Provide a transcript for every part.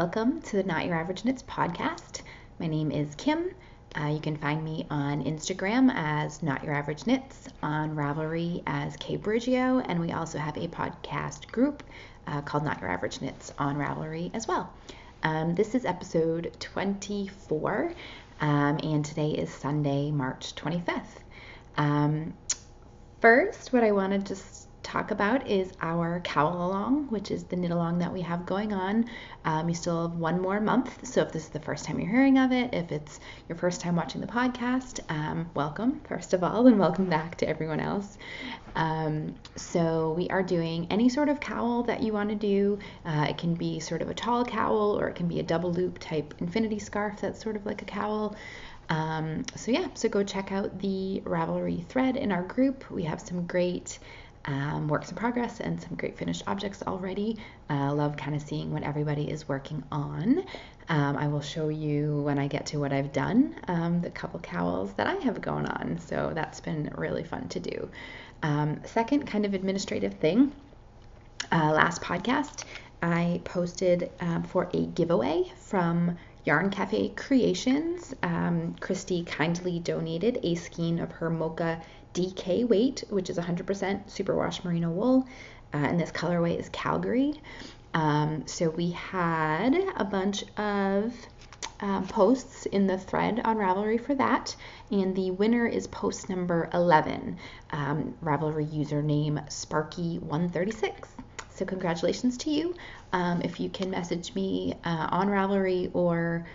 Welcome to the Not Your Average Knits podcast. My name is Kim. You can find me on Instagram as Not Your Average Knits, on Ravelry as kbridgeo, and we also have a podcast group called Not Your Average Knits on Ravelry as well. This is episode 24, and today is Sunday, March 25th. First, what I want to just talk about is our Cowl Along, which is the knit along that we have going on. You still have one more month, so if this is the first time you're hearing of it, if it's your first time watching the podcast, welcome first of all, and welcome back to everyone else. So we are doing any sort of cowl that you want to do. It can be sort of a tall cowl, or it can be a double loop type infinity scarf that's sort of like a cowl. So go check out the Ravelry thread in our group. We have some great works in progress and some great finished objects already. Love kind of seeing what everybody is working on. I will show you when I get to what I've done, the couple cowls that I have going on. So that's been really fun to do. Second kind of administrative thing, last podcast I posted for a giveaway from Yarn Cafe Creations. Christy kindly donated a skein of her mocha DK weight, which is 100% superwash merino wool, and this colorway is Calgary. So we had a bunch of posts in the thread on Ravelry for that, and the winner is post number 11, Ravelry username Sparky136. So congratulations to you. If you can message me on Ravelry or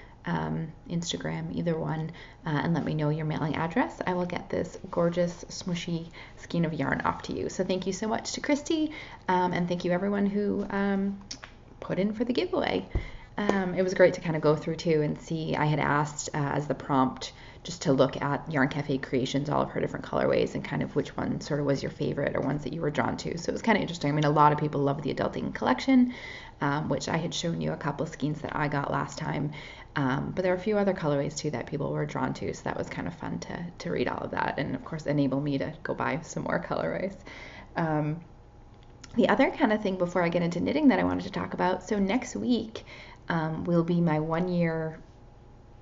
Instagram, either one, and let me know your mailing address, I will get this gorgeous smooshy skein of yarn off to you. So thank you so much to Christy, and thank you everyone who put in for the giveaway. It was great to kind of go through too and see. I had asked as the prompt just to look at Yarn Cafe Creations, all of her different colorways, and kind of which one sort of was your favorite or ones that you were drawn to. So it was kind of interesting. I mean, a lot of people love the Adulting collection, which I had shown you a couple of skeins that I got last time. But there were a few other colorways too that people were drawn to. So that was kind of fun to read all of that, and of course enable me to go buy some more colorways. The other kind of thing before I get into knitting that I wanted to talk about, so next week will be my 1 year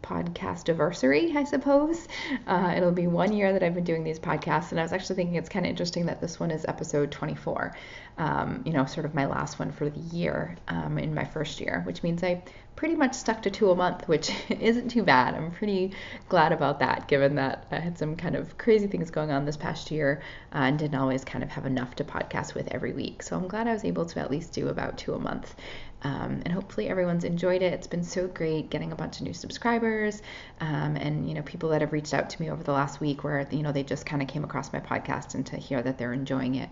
podcast anniversary, I suppose. It'll be 1 year that I've been doing these podcasts, and I was actually thinking it's kind of interesting that this one is episode 24, sort of my last one for the year in my first year, which means I pretty much stuck to 2 a month, which isn't too bad. I'm pretty glad about that, given that I had some kind of crazy things going on this past year and didn't always kind of have enough to podcast with every week. So I'm glad I was able to at least do about 2 a month. And hopefully everyone's enjoyed it. It's been so great getting a bunch of new subscribers and people that have reached out to me over the last week where they just kind of came across my podcast, and to hear that they're enjoying it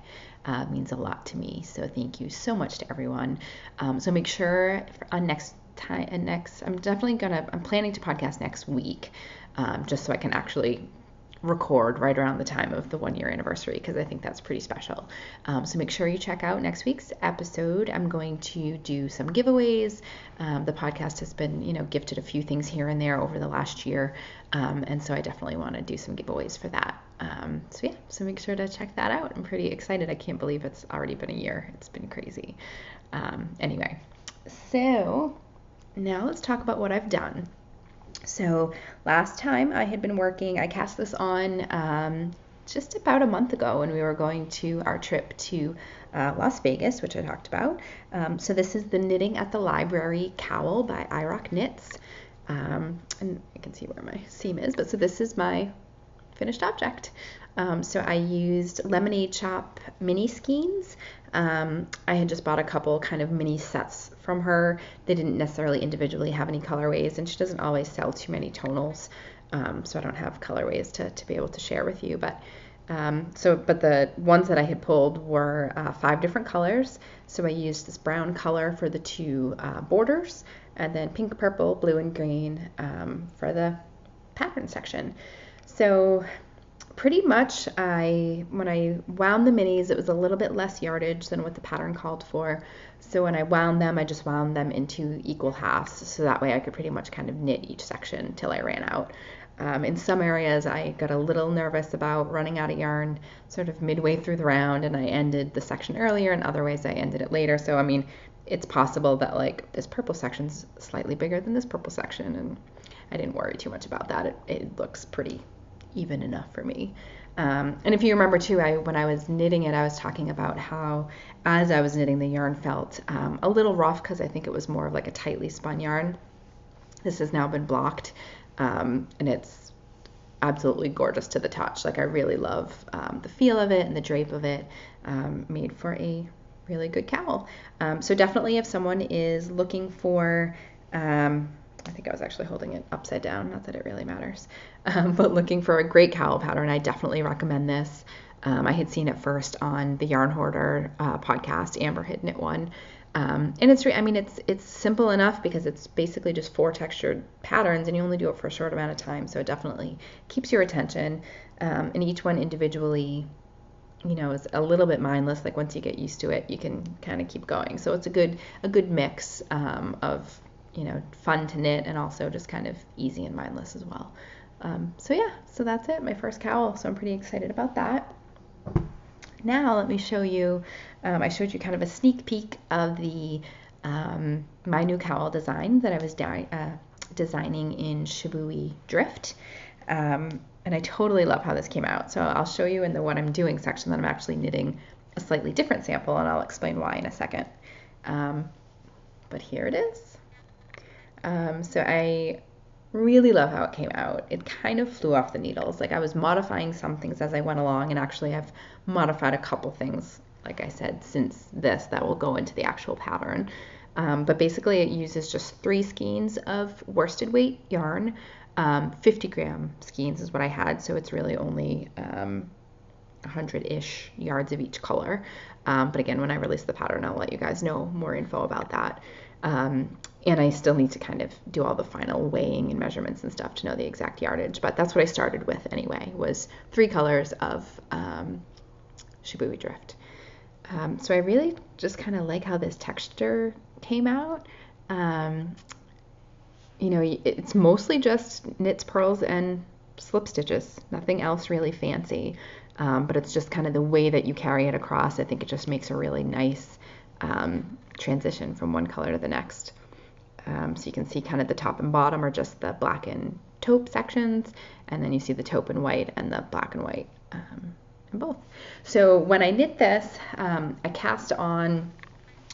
means a lot to me. So thank you so much to everyone. So make sure on I'm planning to podcast next week, just so I can actually record right around the time of the 1 year anniversary, because I think that's pretty special. So make sure you check out next week's episode. I'm going to do some giveaways. The podcast has been, gifted a few things here and there over the last year. And so I definitely want to do some giveaways for that. So make sure to check that out. I'm pretty excited. I can't believe it's already been a year. It's been crazy. Anyway, so now let's talk about what I've done. So last time I had been working, I cast this on just about a month ago when we were going to our trip to Las Vegas, which I talked about. So this is the Knitting at the Library Cowl by iRock Knits. And I can see where my seam is, but so this is my finished object. So I used Lemonade Shop mini skeins. I had just bought a couple kind of mini sets from her. They didn't necessarily individually have any colorways, and she doesn't always sell too many tonals, so I don't have colorways to be able to share with you. But the ones that I had pulled were 5 different colors. So I used this brown color for the 2 borders, and then pink, purple, blue, and green for the pattern section. So pretty much when I wound the minis, it was a little bit less yardage than what the pattern called for. So when I wound them, I just wound them into equal halves, so that way I could pretty much kind of knit each section till I ran out. In some areas, I got a little nervous about running out of yarn sort of midway through the round, and I ended the section earlier. In other ways, I ended it later. So, I mean, it's possible that like this purple section's slightly bigger than this purple section, and I didn't worry too much about that. It looks pretty even enough for me. And if you remember too, when I was knitting it, I was talking about how as I was knitting, the yarn felt a little rough because I think it was more of like a tightly spun yarn. This has now been blocked, and it's absolutely gorgeous to the touch. Like I really love the feel of it and the drape of it, made for a really good cowl. So definitely if someone is looking for, I think I was actually holding it upside down, not that it really matters, but looking for a great cowl pattern, I definitely recommend this. I had seen it first on the Yarn Hoarder podcast. Amber had knit one. And it's simple enough because it's basically just 4 textured patterns and you only do it for a short amount of time. So it definitely keeps your attention. And each one individually, is a little bit mindless. Like once you get used to it, you can kind of keep going. So it's a good mix of, fun to knit and also just kind of easy and mindless as well. So that's it, my first cowl. So I'm pretty excited about that. Now let me show you, I showed you kind of a sneak peek of the my new cowl design that I was designing in Shibui Drift. And I totally love how this came out. So I'll show you in the what I'm doing section that I'm actually knitting a slightly different sample, and I'll explain why in a second. But here it is. So I really love how it came out. It kind of flew off the needles. Like I was modifying some things as I went along, and actually I've modified a couple things, like I said, since this that will go into the actual pattern. But basically it uses just 3 skeins of worsted weight yarn. 50-gram skeins is what I had, so it's really only 100-ish yards of each color. But again, when I release the pattern, I'll let you guys know more info about that. And I still need to kind of do all the final weighing and measurements and stuff to know the exact yardage. But that's what I started with anyway, was 3 colors of Shibui Drift. So I really just kind of like how this texture came out. It's mostly just knits, purls, and slip stitches. Nothing else really fancy. But it's just kind of the way that you carry it across. I think it just makes a really nice transition from one color to the next. So you can see kind of the top and bottom are just the black and taupe sections, and then you see the taupe and white and the black and white in both. So when I knit this, I cast on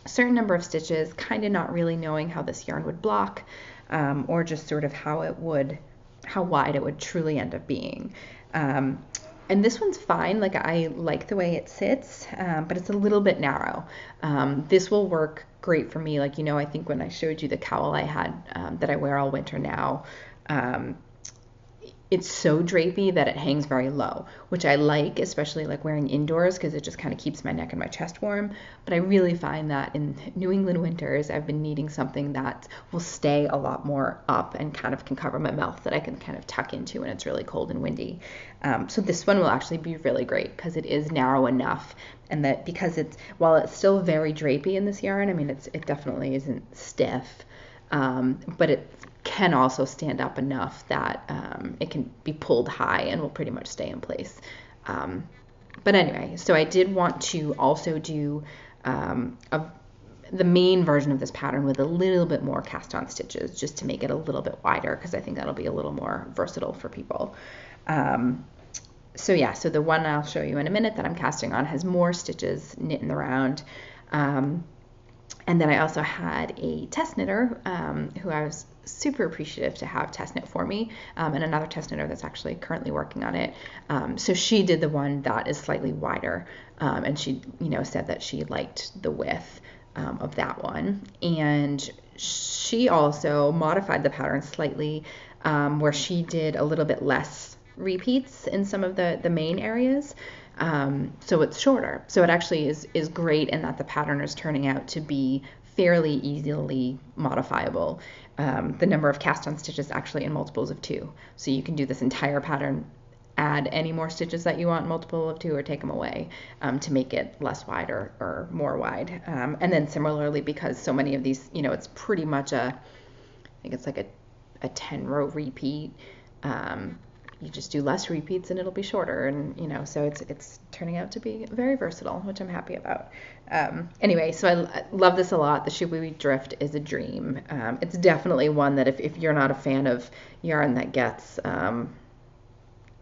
a certain number of stitches, kind of not really knowing how this yarn would block, or just sort of how wide it would truly end up being. And this one's fine. Like I like the way it sits, but it's a little bit narrow. This will work great for me. Like, I think when I showed you the cowl I had that I wear all winter now, it's so drapey that it hangs very low, which I like, especially like wearing indoors because it just kind of keeps my neck and my chest warm. But I really find that in New England winters, I've been needing something that will stay a lot more up and kind of can cover my mouth that I can kind of tuck into when it's really cold and windy. So this one will actually be really great because it is narrow enough, and that because while it's still very drapey in this yarn, it definitely isn't stiff, but it can also stand up enough that it can be pulled high and will pretty much stay in place. But anyway, so I did want to also do the main version of this pattern with a little bit more cast on stitches, just to make it a little bit wider, because I think that'll be a little more versatile for people. So the one I'll show you in a minute that I'm casting on has more stitches knit in the round. And then I also had a test knitter who I was super appreciative to have test knit for me, and another test knitter that's actually currently working on it. So she did the one that is slightly wider, and she said that she liked the width of that one. And she also modified the pattern slightly, where she did a little bit less repeats in some of the main areas. So it's shorter. So it actually is great in that the pattern is turning out to be fairly easily modifiable. The number of cast on stitches actually in multiples of 2. So you can do this entire pattern, add any more stitches that you want, multiple of 2, or take them away to make it less wide or more wide. And then similarly, because so many of these, it's pretty much I think it's like a 10 row repeat. you just do less repeats and it'll be shorter, and so it's turning out to be very versatile, which I'm happy about. Anyway, so I love this a lot. The Shibui Drift is a dream. It's definitely one that if you're not a fan of yarn that gets I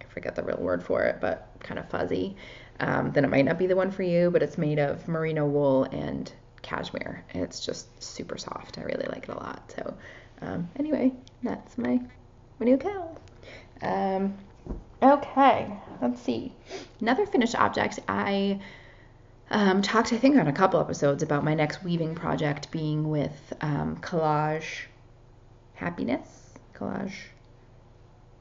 forget the real word for it, but kind of fuzzy, then it might not be the one for you. But it's made of merino wool and cashmere, and it's just super soft. I really like it a lot. So anyway, that's my new cowl. Okay, let's see. Another finished object. I talked, I think, on a couple episodes about my next weaving project being with Collage Happiness. Collage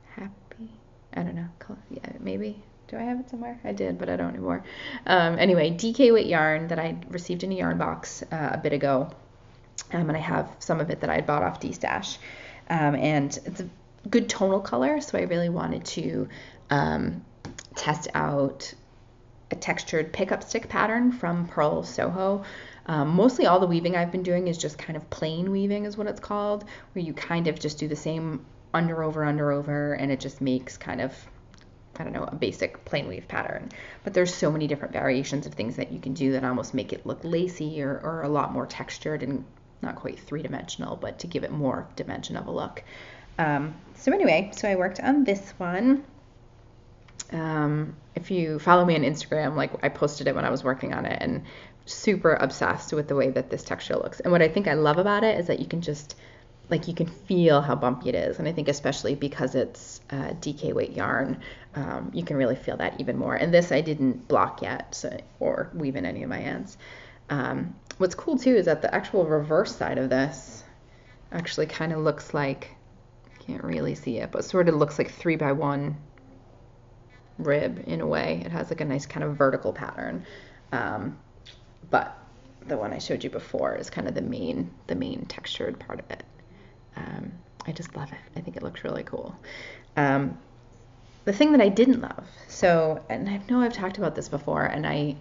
Happy? I don't know. Yeah, maybe. Do I have it somewhere? I did, but I don't anymore. Anyway, DK weight yarn that I received in a yarn box a bit ago. And I have some of it that I bought off D-Stash. And it's a good tonal color, so I really wanted to test out a textured pickup stick pattern from Pearl Soho. Mostly all the weaving I've been doing is just kind of plain weaving is what it's called, where you kind of just do the same under over, and it just makes kind of, I don't know, a basic plain weave pattern. But there's so many different variations of things that you can do that almost make it look lacy or a lot more textured and not quite three-dimensional, but to give it more dimension of a look. So anyway, so I worked on this one. If you follow me on Instagram, like I posted it when I was working on it, and super obsessed with the way that this texture looks. And what I think I love about it is that you can just, like, you can feel how bumpy it is. And I think especially because it's DK weight yarn, you can really feel that even more. And this I didn't block yet, or weave in any of my ends. What's cool too is that the actual reverse side of this actually kind of looks like, can't really see it, but sort of looks like 3x1 rib in a way. It has like a nice kind of vertical pattern. But the one I showed you before is kind of the main textured part of it. I just love it. I think it looks really cool. The thing that I didn't love, and I know I've talked about this before, and I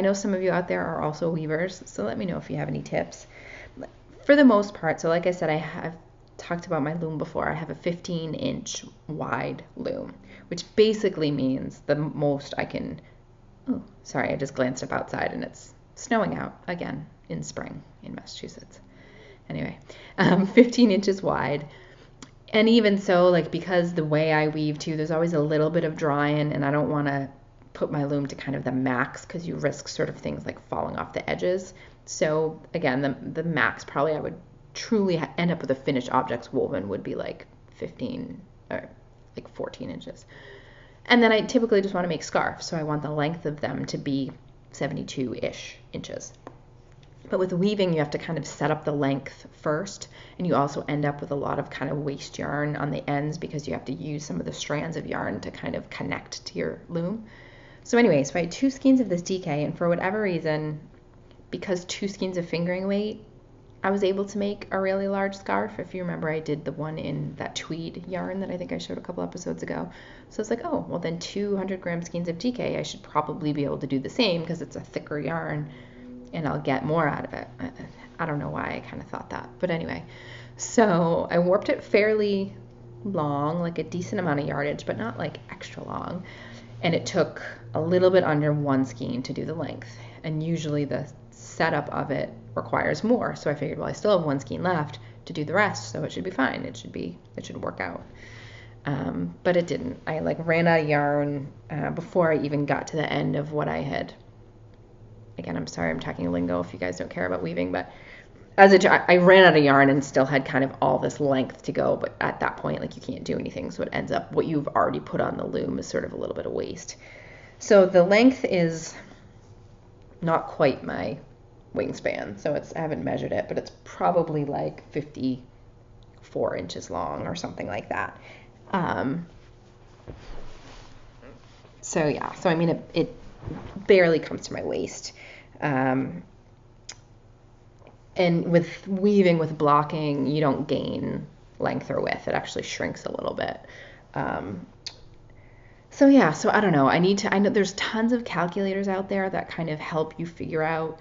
know some of you out there are also weavers, so let me know if you have any tips. For the most part, so like I said, I have talked about my loom before. I have a 15-inch wide loom, which basically means the most I can, oh, sorry, I just glanced up outside and it's snowing out again in spring in Massachusetts. Anyway, 15 inches wide. And even so, like, because the way I weave too, there's always a little bit of drying, and I don't want to put my loom to kind of the max because you risk sort of things like falling off the edges. So again, the max probably I would truly end up with a finished objects woven would be like 15 or like 14 inches. And then I typically just want to make scarves, so I want the length of them to be 72-ish inches. But with weaving, you have to kind of set up the length first, and you also end up with a lot of kind of waste yarn on the ends because you have to use some of the strands of yarn to kind of connect to your loom. So anyway, so I had 2 skeins of this DK, and for whatever reason, because 2 skeins of fingering weight, I was able to make a really large scarf. If you remember, I did the one in that tweed yarn that I think I showed a couple episodes ago. So it's like, oh, well then 200 gram skeins of DK, I should probably be able to do the same because it's a thicker yarn and I'll get more out of it. I don't know why I kind of thought that. But anyway, so I warped it fairly long, like a decent amount of yardage, but not like extra long. And it took a little bit under 1 skein to do the length. And usually the setup of it requires more. So I figured, well, I still have 1 skein left to do the rest, so it should be fine. It should work out. But it didn't. I like ran out of yarn before I even got to the end of what I had. Again, I'm sorry I'm talking lingo if you guys don't care about weaving, but I ran out of yarn and still had kind of all this length to go, but at that point, like, you can't do anything, so it ends up what you've already put on the loom is sort of a little bit of waste. So the length is not quite my wingspan, so I haven't measured it, but it's probably like 54 inches long or something like that. So yeah, so I mean, it barely comes to my waist. And with weaving, with blocking, you don't gain length or width. It actually shrinks a little bit. So yeah, so I don't know. I know there's tons of calculators out there that kind of help you figure out,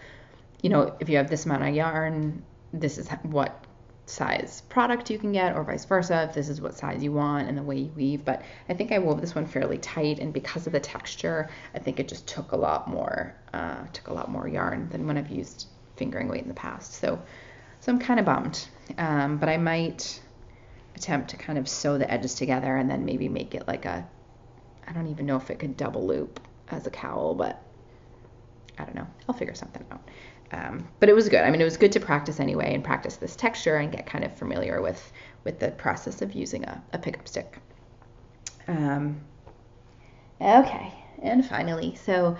if you have this amount of yarn, this is what size product you can get, or vice versa, if this is what size you want and the way you weave. But I think I wove this one fairly tight, and because of the texture, I think it just took a lot more yarn than when I've used fingering weight in the past. So I'm kind of bummed, but I might attempt to kind of sew the edges together and then maybe make it like I don't even know if it could double loop as a cowl, but I don't know. I'll figure something out. But it was good. I mean, it was good to practice anyway and practice this texture and get kind of familiar with the process of using a pickup stick. Okay, and finally, so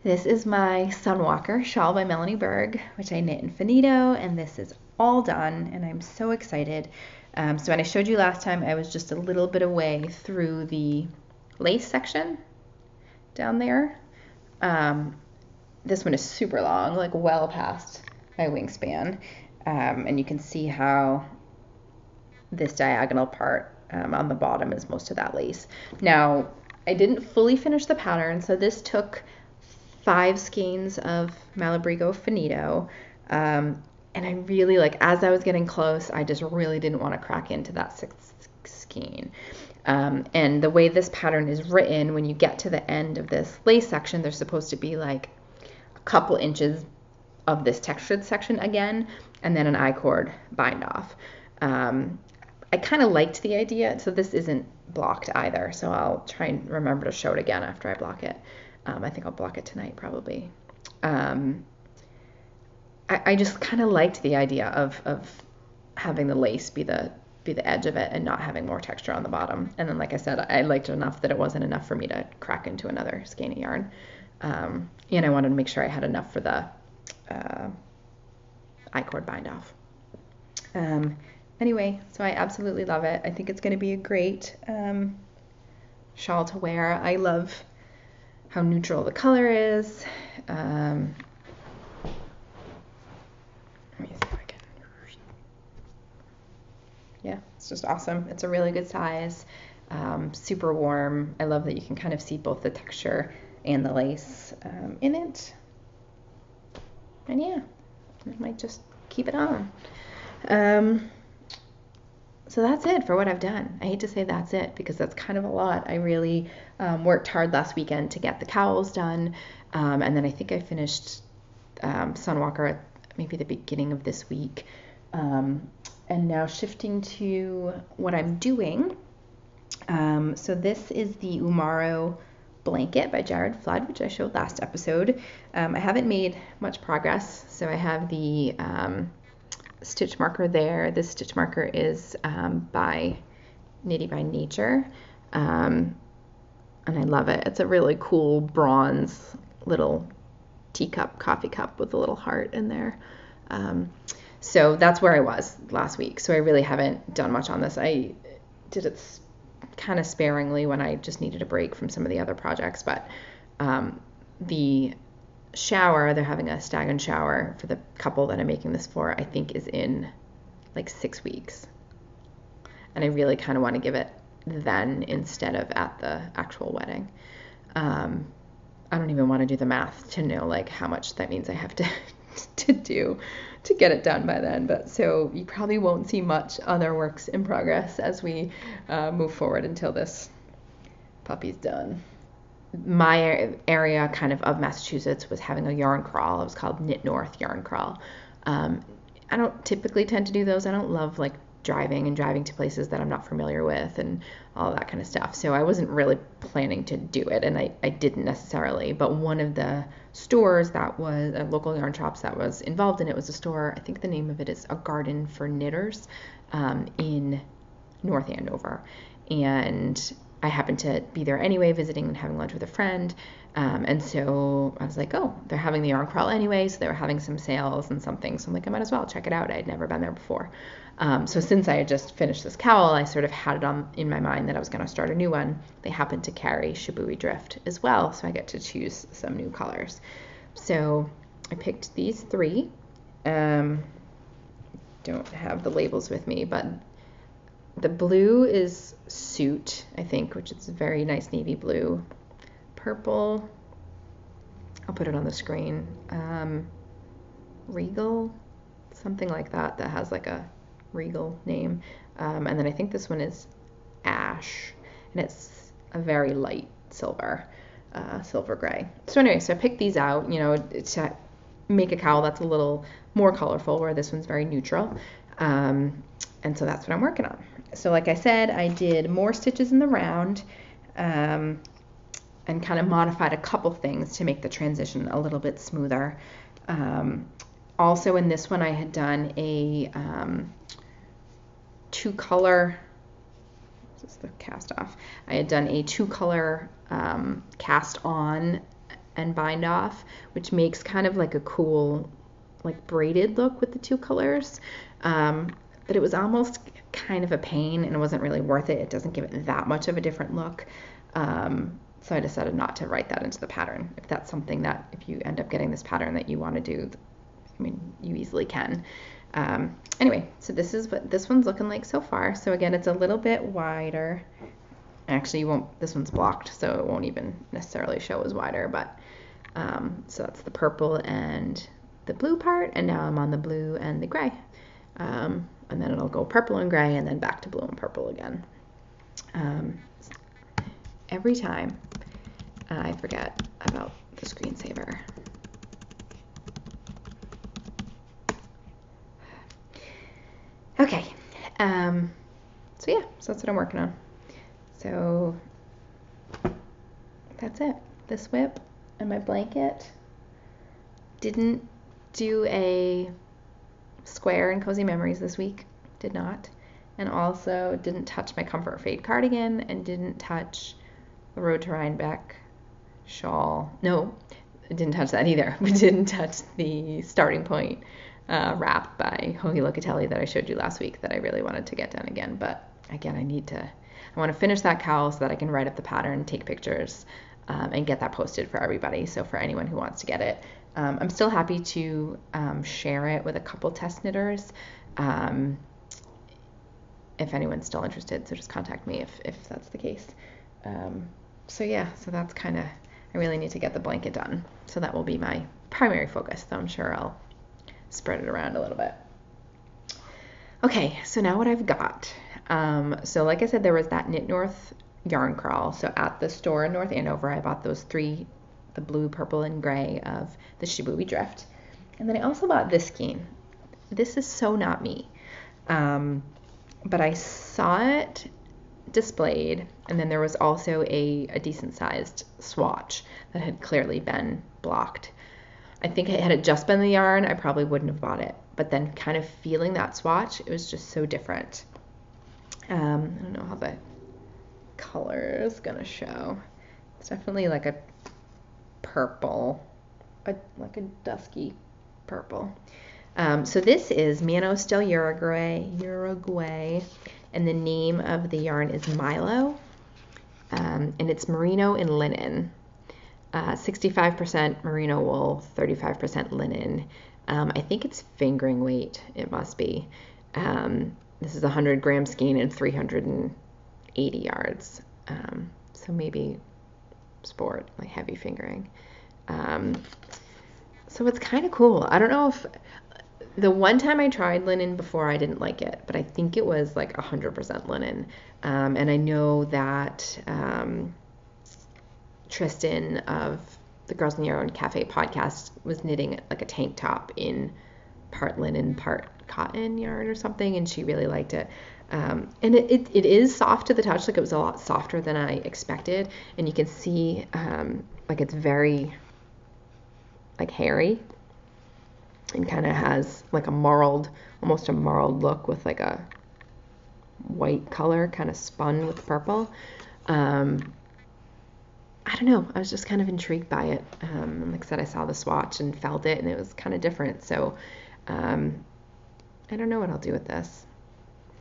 this is my Sunwalker shawl by Melanie Berg, which I knit in finito, and this is all done, and I'm so excited. So when I showed you last time, I was just a little bit away through the lace section down there. This one is super long, like well past my wingspan, and you can see how this diagonal part on the bottom is most of that lace. Now, I didn't fully finish the pattern, so this took 5 skeins of Malabrigo finito, and I really, like, as I was getting close, I just really didn't want to crack into that 6th skein. And the way this pattern is written, when you get to the end of this lace section, there's supposed to be like couple inches of this textured section again, and then an I-cord bind off. I kind of liked the idea, so this isn't blocked either, so I'll try and remember to show it again after I block it. I think I'll block it tonight probably. I just kind of liked the idea of having the lace be the edge of it and not having more texture on the bottom. And then, like I said, I liked it enough that it wasn't enough for me to crack into another skein of yarn. And I wanted to make sure I had enough for the I-cord bind off. Anyway, so I absolutely love it. I think it's going to be a great shawl to wear. I love how neutral the color is. Let me see if I can. Yeah, it's just awesome. It's a really good size, super warm. I love that you can kind of see both the texture and the lace in it. And yeah, I might just keep it on. So that's it for what I've done. I hate to say that's it because that's kind of a lot. I really worked hard last weekend to get the cowls done, and then I think I finished Sunwalker at maybe the beginning of this week. And now shifting to what I'm doing. So this is the Amaro Blanket by Jared Flood, which I showed last episode. I haven't made much progress, so I have the stitch marker there. This stitch marker is by Knitty by Nature, and I love it. It's a really cool bronze little teacup, coffee cup with a little heart in there. So that's where I was last week. So I really haven't done much on this. I did it kind of sparingly when I just needed a break from some of the other projects, but the shower, they're having a stag and shower for the couple that I'm making this for, I think is in like 6 weeks. And I really kind of want to give it then instead of at the actual wedding. I don't even want to do the math to know like how much that means I have to do to get it done by then. But so you probably won't see much other works in progress as we move forward until this puppy's done. My area kind of Massachusetts was having a yarn crawl. It was called Knit North Yarn Crawl. I don't typically tend to do those. I don't love like driving to places that I'm not familiar with and all that kind of stuff. So I wasn't really planning to do it, and I didn't necessarily. But one of the stores that was local yarn shops that was involved in it was a store, I think the name of it is A Garden for Knitters, in North Andover. And I happened to be there anyway, visiting and having lunch with a friend. And so I was like, oh, they're having the yarn crawl anyway, so they were having some sales and something. So I'm like, I might as well check it out. I had never been there before. So since I had just finished this cowl, I sort of had it on in my mind that I was going to start a new one. They happen to carry Shibui Drift as well, so I get to choose some new colors. So I picked these 3. Don't have the labels with me, but the blue is Suit, I think, which is a very nice navy blue. Purple, I'll put it on the screen. Regal, something like that, that has like a regal name. And then I think this one is Ash, and it's a very light silver, silver gray. So anyway, so I picked these out, you know, to make a cowl that's a little more colorful, where this one's very neutral. And so that's what I'm working on. So like I said, I did more stitches in the round, and kind of modified a couple things to make the transition a little bit smoother. Also in this one, I had done a two-color, this is the cast off. I had done a two-color cast on and bind off, which makes kind of like a cool, like braided look with the two colors. But it was almost kind of a pain, and it wasn't really worth it. It doesn't give it that much of a different look. So I decided not to write that into the pattern. If that's something that, if you end up getting this pattern that you want to do, I mean, you easily can. Anyway, so this is what this one's looking like so far. So again, it's a little bit wider. Actually, you won't, this one's blocked, so it won't even necessarily show as wider, but so that's the purple and the blue part, and now I'm on the blue and the gray. And then it'll go purple and gray, and then back to blue and purple again. Every time I forget about the screensaver. Okay, so yeah, so that's what I'm working on. So that's it. This whip and my blanket. Didn't do a square in Cozy Memories this week, did not. And also didn't touch my Comfort Fade cardigan, and didn't touch the Road to Rhinebeck shawl. No, I didn't touch that either. We didn't touch the Starting Point wrap by Hoagie Locatelli that I showed you last week that I really wanted to get done again. But again, I want to finish that cowl so that I can write up the pattern, take pictures, and get that posted for everybody. So for anyone who wants to get it, I'm still happy to share it with a couple test knitters if anyone's still interested. So just contact me if that's the case. So yeah, so that's kind of, I really need to get the blanket done. So that will be my primary focus, though I'm sure I'll spread it around a little bit. Okay, so now what I've got. So like I said, there was that Knit North yarn crawl. So at the store in North Andover, I bought those three, the blue, purple, and gray of the Shibuya Drift. And then I also bought this skein. This is so not me. But I saw it displayed, and then there was also a decent sized swatch that had clearly been blocked. I think had it just been the yarn, I probably wouldn't have bought it. But then kind of feeling that swatch, it was just so different. I don't know how the color is gonna show. It's definitely like a purple, like a dusky purple. So this is Manos del Uruguay, and the name of the yarn is Milo, and it's merino and linen. 65% merino wool, 35% linen. I think it's fingering weight, it must be. This is a 100-gram skein and 380 yards. So maybe sport, like heavy fingering. So it's kind of cool. I don't know if, the one time I tried linen before, I didn't like it, but I think it was like 100% linen. And I know that Tristan of the Girls in Your Own Cafe podcast was knitting like a tank top in part linen, part cotton yarn or something, and she really liked it. And it is soft to the touch, like it was a lot softer than I expected, and you can see like it's very like hairy, and kind of has like a marled, almost a marled look with like a white color kind of spun with purple. I don't know, I was just kind of intrigued by it. Like I said, I saw the swatch and felt it, and it was kind of different. So I don't know what I'll do with this.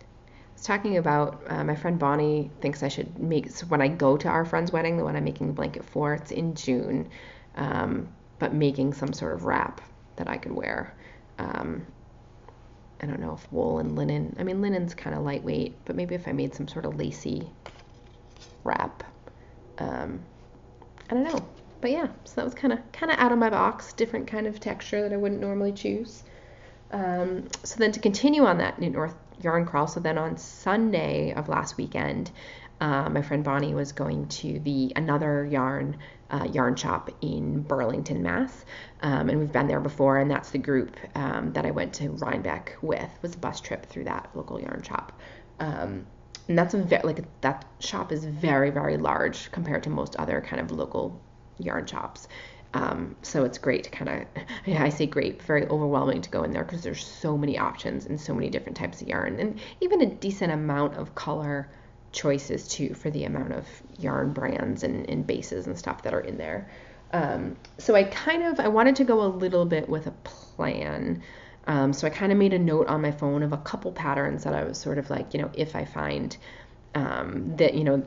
I was talking about, my friend Bonnie thinks I should make, so when I go to our friend's wedding, the one I'm making the blanket for, it's in June, but making some sort of wrap that I could wear. I don't know if wool and linen, I mean, linen's kind of lightweight, but maybe if I made some sort of lacy wrap. I don't know, but yeah, so that was kind of out of my box, different kind of texture that I wouldn't normally choose. So then to continue on that North yarn crawl, so then on Sunday of last weekend, my friend Bonnie was going to another yarn shop in Burlington, Mass. And we've been there before, and that's the group that I went to Rhinebeck with, was a bus trip through that local yarn shop. And that's that shop is very, very large compared to most other kind of local yarn shops. So it's great to kind of, I say great, very overwhelming to go in there because there's so many options and so many different types of yarn, and even a decent amount of color choices too for the amount of yarn brands and bases and stuff that are in there. So I wanted to go a little bit with a plan. So I kind of made a note on my phone of a couple patterns that I was sort of like, if I find that,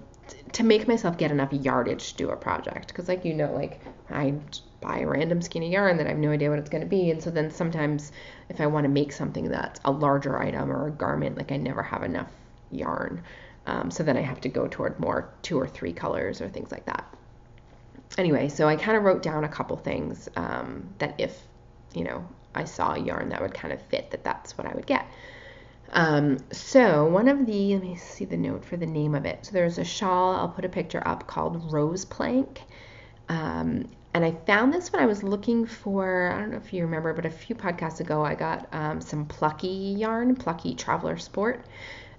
to make myself get enough yardage to do a project. Because I buy a random skein of yarn that I have no idea what it's going to be. And so then sometimes if I want to make something that's a larger item or a garment, I never have enough yarn. So then I have to go toward more 2 or 3 colors or things like that. Anyway, so I kind of wrote down a couple things that if, I saw yarn that would kind of fit, that's what I would get. So one of let me see the note for the name of it. So there's a shawl, I'll put a picture up, called Rose Plank. And I found this when I was looking for, I don't know if you remember, but a few podcasts ago, I got some Plucky yarn, Plucky Traveler Sport.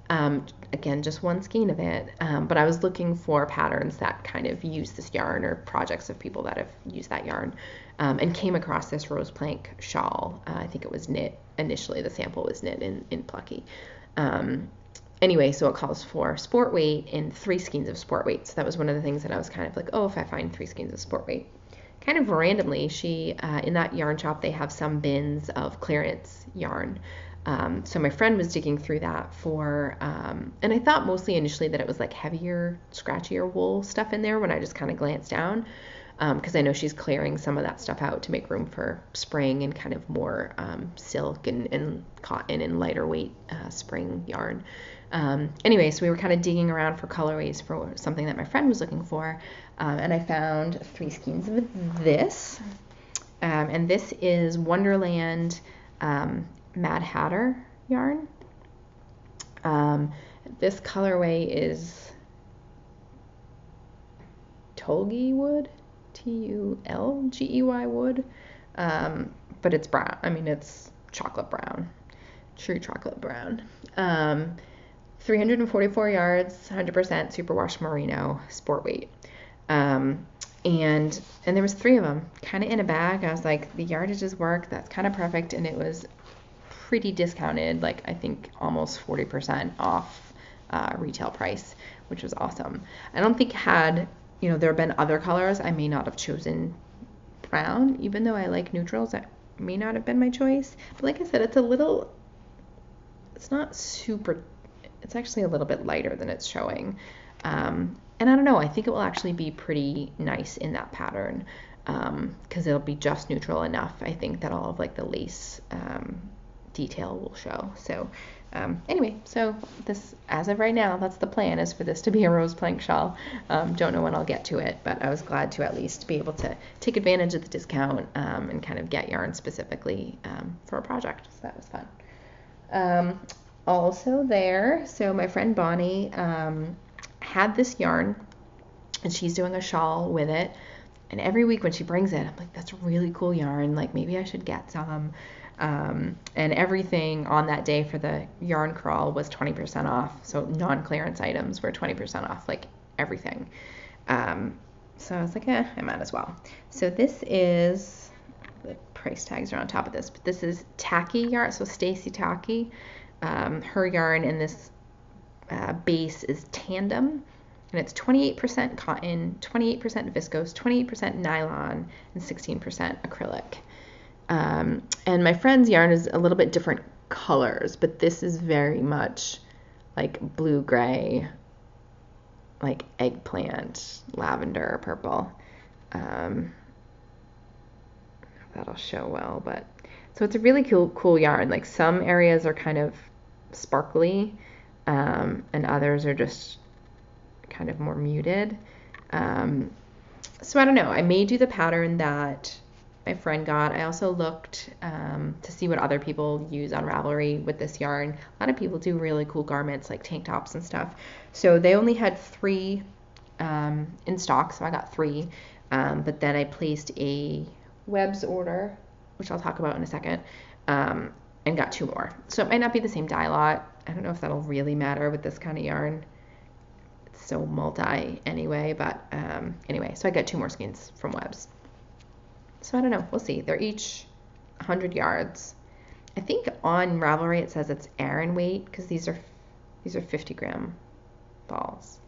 Again, just one skein of it. But I was looking for patterns that kind of use this yarn or projects of people that have used that yarn. And came across this Rose Plank shawl. I think it was knit. Initially, the sample was knit in Plucky. Anyway, so it calls for sport weight and 3 skeins of sport weight. So that was one of the things that I was kind of like, if I find 3 skeins of sport weight. Kind of randomly, in that yarn shop, they have some bins of clearance yarn. So my friend was digging through that for, and I thought mostly initially that it was heavier, scratchier wool stuff in there when I just kind of glanced down. Because I know she's clearing some of that stuff out to make room for spring and kind of more silk and cotton and lighter weight spring yarn. Anyway, so we were kind of digging around for colorways for something that my friend was looking for, and I found 3 skeins of this. And this is Wonderland Mad Hatter yarn. This colorway is Tulgey wood. Tulgey wood, but it's brown. It's chocolate brown, true chocolate brown. 344 yards, 100% superwash merino, sport weight. And there was 3 of them kind of in a bag. I was like, the yardages work. That's kind of perfect. And it was pretty discounted, I think almost 40% off retail price, which was awesome. I don't think there have been other colors. I may not have chosen brown, even though I like neutrals. That may not have been my choice. But like I said, it's not super, it's actually a little bit lighter than it's showing. And I don't know, I think it will actually be pretty nice in that pattern because it'll be just neutral enough. I think that all of the lace detail will show. So anyway, so this, as of right now, that's the plan, is for this to be a Rose Plank shawl. Don't know when I'll get to it, but I was glad to at least be able to take advantage of the discount and kind of get yarn specifically for a project. So that was fun. Also there, so my friend Bonnie had this yarn, and she's doing a shawl with it. And every week when she brings it, I'm like, that's really cool yarn. Maybe I should get some. And everything on that day for the yarn crawl was 20% off. So non-clearance items were 20% off, everything. So I was like, I might as well. So this is, the price tags are on top of this, but this is Tacky yarn. So Stacy Tacky, her yarn in this base is Tandem. And it's 28% cotton, 28% viscose, 28% nylon, and 16% acrylic. And my friend's yarn is a little bit different colors, but this is very much blue-gray, eggplant, lavender, purple. That'll show well, but so it's a really cool yarn. Some areas are kind of sparkly, and others are just kind of more muted. So I don't know. I may do the pattern that my friend got. I also looked to see what other people use on Ravelry with this yarn. A lot of people do really cool garments like tank tops and stuff. So they only had 3 in stock, so I got 3. But then I placed a webs order, which I'll talk about in a second, and got 2 more. So it might not be the same dye lot. I don't know if that'll really matter with this kind of yarn. It's so multi anyway, but anyway, so I got 2 more skeins from webs. So I don't know, we'll see. They're each 100 yards. I think on Ravelry it says it's Aran weight because these are 50-gram balls.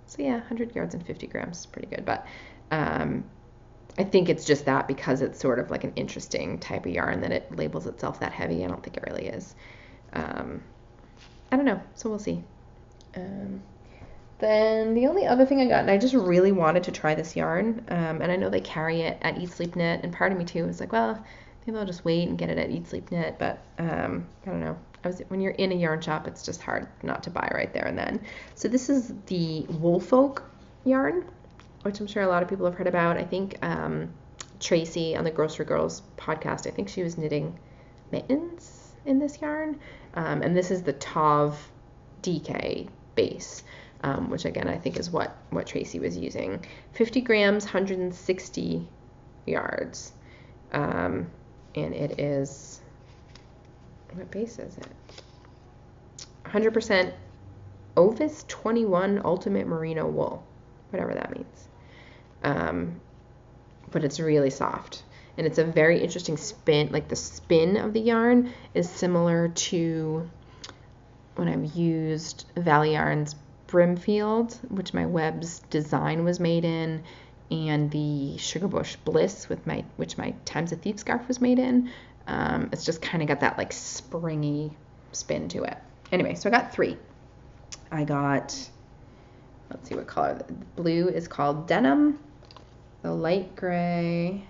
So yeah, 100 yards and 50 grams is pretty good. But I think it's just that because it's sort of like an interesting type of yarn that it labels itself that heavy. I don't think it really is. I don't know, so we'll see. Then the only other thing I got, and I just really wanted to try this yarn, and I know they carry it at Eat Sleep Knit, and part of me too was like, well, maybe I'll just wait and get it at Eat Sleep Knit, but I don't know. When you're in a yarn shop, it's just hard not to buy right there and then. So this is the Woolfolk yarn, which I'm sure a lot of people have heard about. I think Tracy on the Grocery Girls podcast, I think she was knitting mittens in this yarn, and this is the Tauve DK base. Which again I think is what Tracy was using. 50 grams, 160 yards, and it is, what base is it? 100% Ovis 21 Ultimate Merino wool, whatever that means. But it's really soft, and it's a very interesting spin. Like the spin of the yarn is similar to when I've used Valley Yarn's Brimfield, which my webs design was made in, and the Sugarbush Bliss which my Times a Thief scarf was made in. It's just kind of got that like springy spin to it. Anyway, so I got 3. I got, let's see what color. The blue is called Denim, the light gray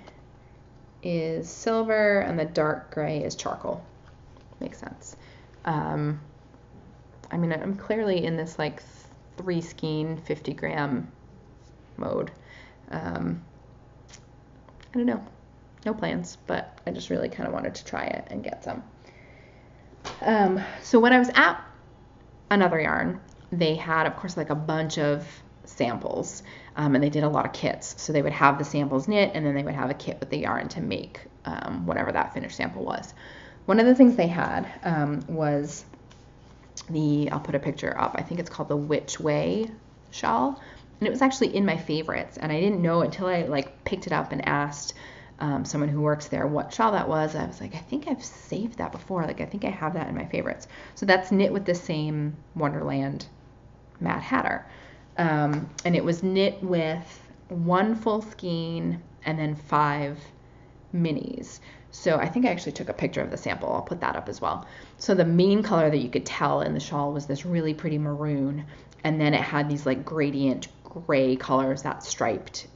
is Silver, and the dark gray is Charcoal. Makes sense. I mean, I'm clearly in this like 3 skein 50-gram mode. I don't know, no plans, but I just really kind of wanted to try it and get some. So when I was at Another Yarn, they had, of course, like a bunch of samples, and they did a lot of kits. So they would have the samples knit, and then they would have a kit with the yarn to make whatever that finished sample was. One of the things they had was I'll put a picture up, I think it's called the Way Shawl, and it was actually in my favorites, and I didn't know until I like picked it up and asked someone who works there what shawl that was. I was like, I think I've saved that before, like I think I have that in my favorites. So that's knit with the same Wonderland Mad Hatter, and it was knit with 1 full skein and then 5 minis. So I think I actually took a picture of the sample. I'll put that up as well. So the main color that you could tell in the shawl was this really pretty maroon, and then it had these like gradient gray colors that striped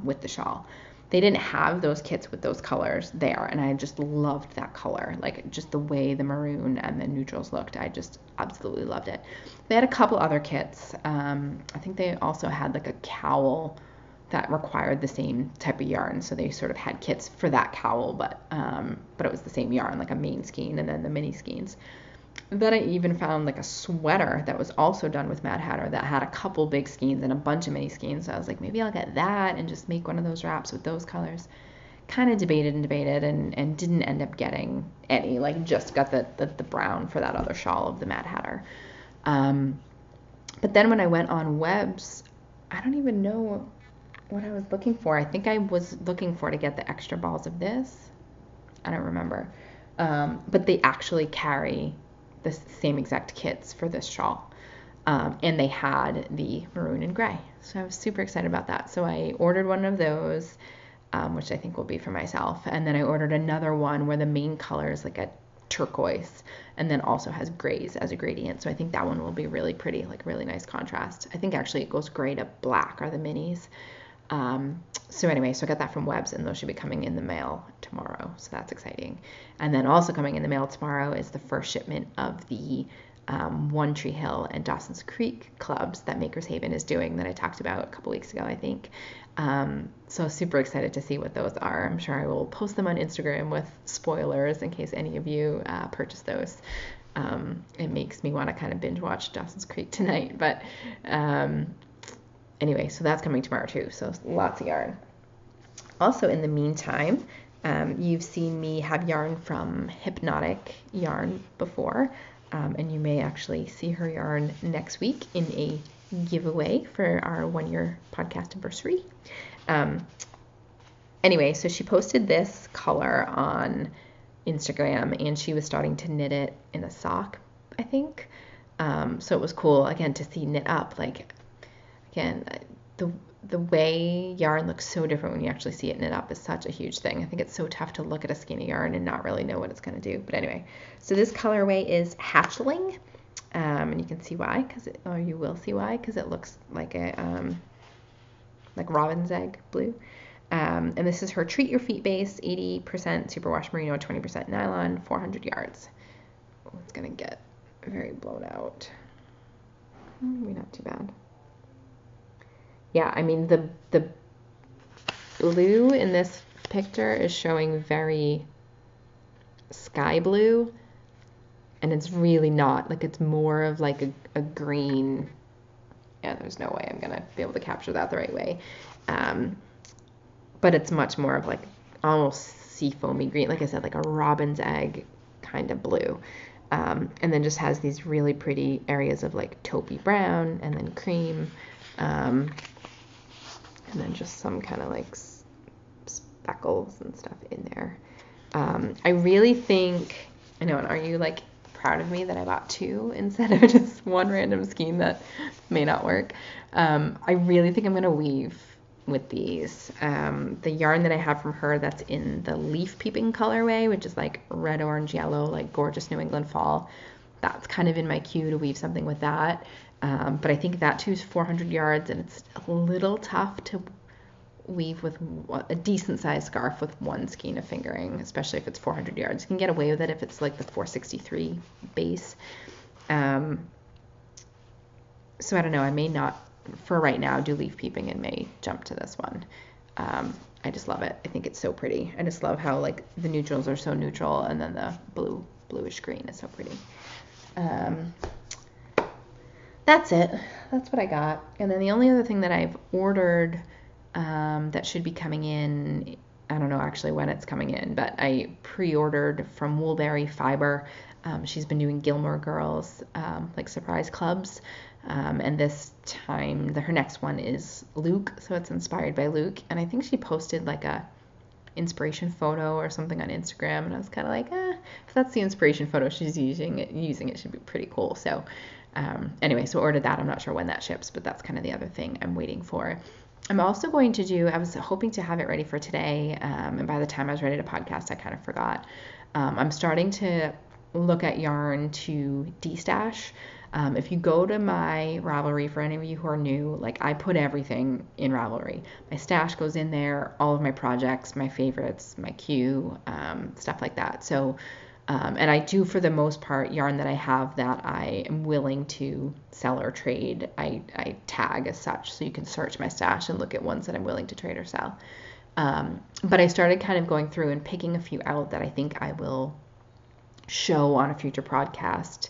with the shawl. They didn't have those kits with those colors there, and I just loved that color, like just the way the maroon and the neutrals looked. I just absolutely loved it. They had a couple other kits. I think they also had like a cowl that required the same type of yarn, so they sort of had kits for that cowl, but it was the same yarn, like a main skein and then the mini skeins. Then I even found like a sweater that was also done with Mad Hatter that had a couple big skeins and a bunch of mini skeins. So I was like, maybe I'll get that and just make one of those wraps with those colors. Kind of debated and didn't end up getting any, like just got the brown for that other shawl of the Mad Hatter. But then when I went on webs, I don't even know what I was looking for. I think I was looking for to get the extra balls of this. I don't remember. But they actually carry the same exact kits for this shawl. And they had the maroon and gray. So I was super excited about that. So I ordered one of those, which I think will be for myself. And then I ordered another one where the main color is like a turquoise and then also has grays as a gradient. So I think that one will be really pretty, like really nice contrast. I think actually it goes gray to black are the minis. So anyway, so I got that from Webs, and those should be coming in the mail tomorrow. So that's exciting. And then also coming in the mail tomorrow is the first shipment of the One Tree Hill and Dawson's Creek clubs that Makers Haven is doing that I talked about a couple weeks ago, I think. So super excited to see what those are. I'm sure I will post them on Instagram with spoilers in case any of you purchase those. It makes me want to kind of binge watch Dawson's Creek tonight. But anyway, so that's coming tomorrow too. So lots of yarn. Also, in the meantime, you've seen me have yarn from Hypnotic Yarn before. And you may actually see her yarn next week in a giveaway for our 1-year podcast anniversary. Anyway, so she posted this color on Instagram, and she was starting to knit it in a sock, I think. So it was cool, again, to see knit up. Like, again, the way yarn looks so different when you actually see it knit up is such a huge thing. I think it's so tough to look at a skein of yarn and not really know what it's going to do. But anyway, so this colorway is Hatchling, and you can see why, or you will see why, because it looks like a like robin's egg blue. And this is her Treat Your Feet base, 80% superwash merino, 20% nylon, 400 yards. Oh, it's going to get very blown out. Maybe not too bad. Yeah, I mean, the blue in this picture is showing very sky blue, and it's really not. Like, it's more of like a green. Yeah, there's no way I'm going to be able to capture that the right way. But it's much more of like almost seafoamy green, like I said, like a robin's egg kind of blue. And then just has these really pretty areas of like taupey brown and then cream. And then just some kind of like speckles and stuff in there. I really think, I know, and are you like proud of me that I bought 2 instead of just one random skein that may not work? I really think I'm going to weave with these. The yarn that I have from her that's in the leaf peeping colorway, which is like red, orange, yellow, like gorgeous New England fall. That's kind of in my queue to weave something with that. But I think that too is 400 yards, and it's a little tough to weave with a decent sized scarf with one skein of fingering, especially if it's 400 yards. You can get away with it if it's like the 463 base. So I don't know, I may not, for right now, do leaf peeping and may jump to this one. I just love it. I think it's so pretty. I just love how like the neutrals are so neutral, and then the bluish green is so pretty. That's it. That's what I got. And then the only other thing that I've ordered that should be coming in, I don't know actually when it's coming in, but I pre-ordered from Woolberry Fiber. She's been doing Gilmore Girls, like surprise clubs. And this time, her next one is Luke, so it's inspired by Luke. And I think she posted like a inspiration photo or something on Instagram, and I was kind of like, if that's the inspiration photo she's using it should be pretty cool. So anyway, so ordered that. I'm not sure when that ships, but that's kind of the other thing I'm waiting for. I'm also going to do, I was hoping to have it ready for today, and by the time I was ready to podcast, I kind of forgot. I'm starting to look at yarn to destash. If you go to my Ravelry, for any of you who are new, like I put everything in Ravelry. My stash goes in there, all of my projects, my favorites, my queue, stuff like that. So, and I do, for the most part, yarn that I have that I am willing to sell or trade, I tag as such. So you can search my stash and look at ones that I'm willing to trade or sell. But I started kind of going through and picking a few out that I think I will show on a future podcast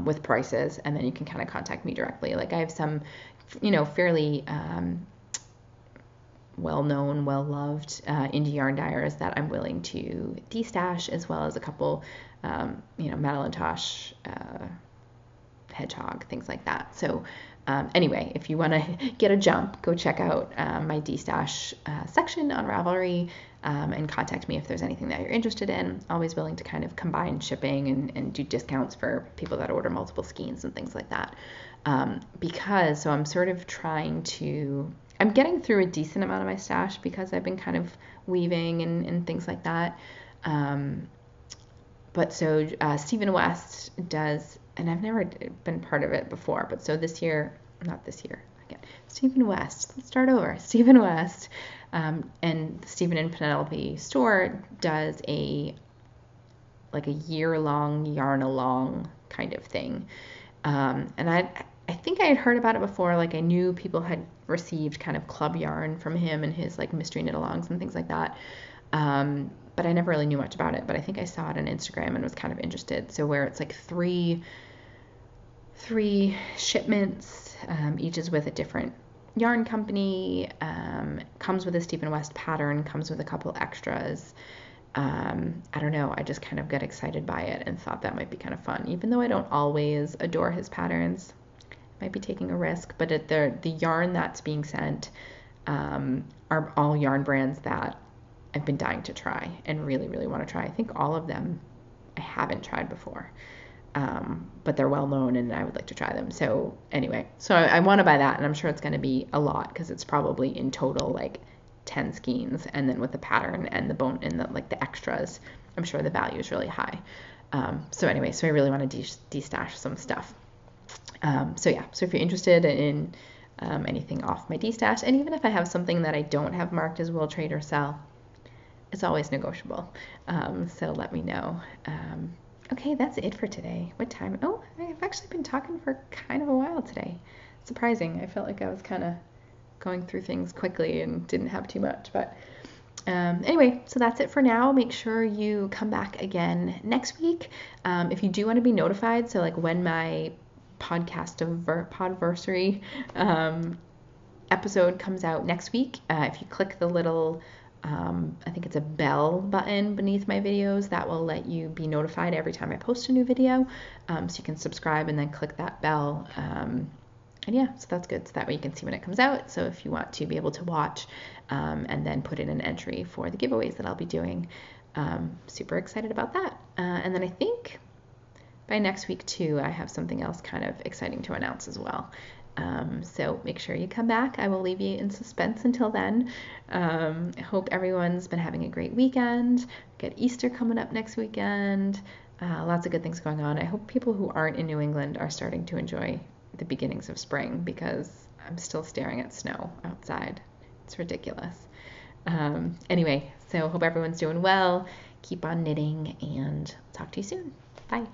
with prices, and then you can kind of contact me directly. Like I have some, fairly well-known, well-loved indie yarn dyers that I'm willing to destash, as well as a couple, Madeline Tosh, Hedgehog, things like that. So anyway, if you want to get a jump, go check out my destash section on Ravelry, and contact me if there's anything that you're interested in. Always willing to kind of combine shipping and do discounts for people that order multiple skeins and things like that. So I'm sort of I'm getting through a decent amount of my stash because I've been kind of weaving and things like that. But so Stephen West does, and I've never been part of it before, but so Stephen West, let's start over. Stephen West, and Stephen and Penelope store does a year-long yarn along kind of thing. And I think I had heard about it before. Like I knew people had received kind of club yarn from him and his like mystery knit-alongs and things like that. But I never really knew much about it. But I think I saw it on Instagram and was kind of interested. So where it's like three shipments, each is with a different yarn company, comes with a Stephen West pattern, comes with a couple extras. I don't know, I just kind of got excited by it and thought that might be kind of fun. Even though I don't always adore his patterns, might be taking a risk, but the yarn that's being sent are all yarn brands that I've been dying to try and really, really want to try. I think all of them I haven't tried before, but they're well known and I would like to try them. So anyway, so I want to buy that, and I'm sure it's going to be a lot because it's probably in total like 10 skeins, and then with the pattern and the bone and the like the extras, I'm sure the value is really high. So anyway, so I really want to destash some stuff. So yeah, so if you're interested in anything off my destash, and even if I have something that I don't have marked as will trade or sell, it's always negotiable. So let me know. Okay, that's it for today. What time? Oh, I've actually been talking for kind of a while today. Surprising. I felt like I was kind of going through things quickly and didn't have too much, but anyway, so that's it for now. Make sure you come back again next week. If you do want to be notified, so like when my podversary episode comes out next week, if you click the little I think it's a bell button beneath my videos, that will let you be notified every time I post a new video. So you can subscribe and then click that bell. And yeah, so that's good. So that way you can see when it comes out. So if you want to be able to watch and then put in an entry for the giveaways that I'll be doing, super excited about that. And then I think by next week too, I have something else kind of exciting to announce as well. So make sure you come back. I will leave you in suspense until then. I hope everyone's been having a great weekend. Got Easter coming up next weekend. Lots of good things going on. I hope people who aren't in New England are starting to enjoy the beginnings of spring, because I'm still staring at snow outside. It's ridiculous. Anyway, so hope everyone's doing well. Keep on knitting and talk to you soon. Bye.